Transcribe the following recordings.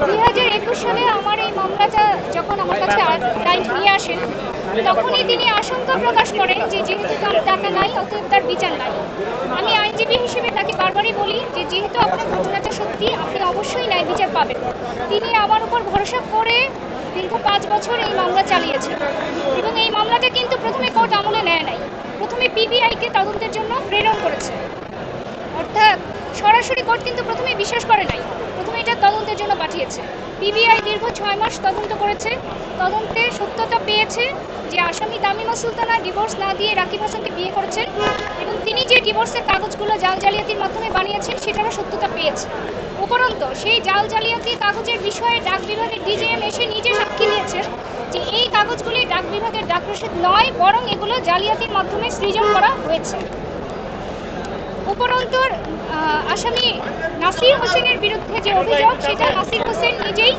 2021 সালে আমার এই মামলাটা যখন আমার কাছে ক্লায়েন্ট নিয়ে আসেন, তখনই তিনি আশঙ্কা প্রকাশ করেন যে যেহেতু তার টাকা নাই অতএব তার বিচার নাই। আমি আইনজীবী হিসেবে তাকে বারবারই বলি যে যেহেতু আপনার ঘটনাটা সত্যি, আপনি অবশ্যই ন্যায় বিচার পাবেন। তিনি আমার উপর ভরসা করে দীর্ঘ 5 বছর এই মামলা চালিয়েছেন এবং এই মামলাটা কিন্তু প্রথমে কোর্ট আমলে নেয় নাই, প্রথমে পিবিআইকে তদন্তের জন্য প্রেরণ করেছে। অর্থাৎ সরাসরি কোর্ট কিন্তু প্রথমে বিশ্বাস করে নাই, প্রথমে এটা তদন্তের জন্য পাঠিয়েছে। পিবিআই দীর্ঘ 6 মাস তদন্ত করেছে, তদন্তে সত্যতা পেয়েছে যে আসামি তামিমা সুলতানা ডিভোর্স না দিয়ে রাকিব হাসানকে বিয়ে করেছেন এবং তিনি যে ডিভোর্সের কাগজগুলো জাল জালিয়াতির মাধ্যমে বানিয়েছেন সেটারও সত্যতা পেয়েছে। উপরন্ত সেই জাল জালিয়াতি কাগজের বিষয়ে ডাক বিভাগের ডিজিএম এসে নিজে সাক্ষী দিয়েছেন যে এই কাগজগুলি ডাক বিভাগের ডাক রসিদ নয়, বরং এগুলো জালিয়াতির মাধ্যমে সৃজন করা হয়েছে। উপরন্তর আসামি নাসির হোসেনের বিরুদ্ধে যে অভিযোগ, সেটা নাসির হোসেন নিজেই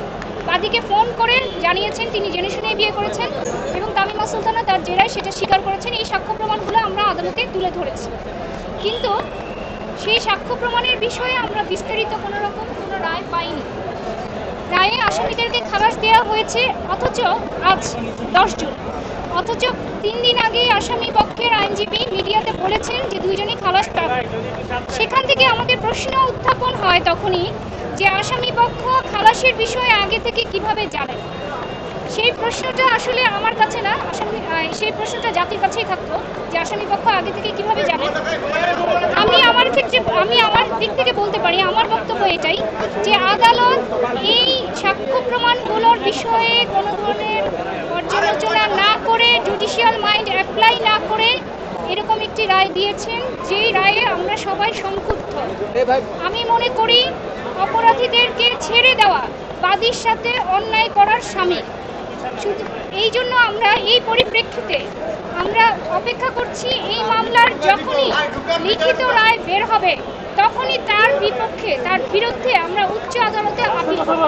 বাদীকে ফোন করে জানিয়েছেন তিনি জেনে শুনে বিয়ে করেছেন এবং তামিমা সুলতানা তার জেরায় সেটা স্বীকার করেছেন। এই সাক্ষ্য প্রমাণগুলো আমরা আদালতে তুলে ধরেছি, কিন্তু সেই সাক্ষ্য প্রমাণের বিষয়ে আমরা বিস্তারিত কোনো রায় পাইনি। রায়ে আসামিদেরকে খালাস দেওয়া হয়েছে, অথচ আজ 10 জুন, অথচ 3 দিন আগে আসামি পক্ষের আইনজীবী মিডিয়াতে বলেছেন যে দুইজনই খালাস পাবে। সেখান থেকে আমাদের প্রশ্ন উত্থাপন হয় তখনই যে আসামি পক্ষ খালাসের বিষয়ে আগে থেকে কিভাবে জানেন। সেই প্রশ্নটা আসলে আমার কাছে না, সেই প্রশ্নটা জাতির কাছেই থাকতো যে আসামি পক্ষ আগে থেকে কিভাবে জানে। আমি আমার দিক থেকে বলতে পারি, আমার বক্তব্য এটাই যে আদালত এই সাক্ষ্য প্রমাণগুলোর বিষয়ে কোনো ধরনের পর্যালোচনা না করে, জুডিশিয়াল মাইন্ড অ্যাপ্লাই না করে এরকম একটি রায় দিয়েছেন, যেই রায়ে আমরা সবাই সংক্ষুব্ধ। আমি মনে করি অপরাধীদেরকে ছেড়ে দেওয়া বাদীর সাথে অন্যায় করার শামিল। এই জন্য আমরা এই পরিপ্রেক্ষিতে আমরা অপেক্ষা করছি এই মামলার যখনই লিখিত রায় বের হবে তখনই তার বিরুদ্ধে আমরা উচ্চ আদালতে আপিল করব।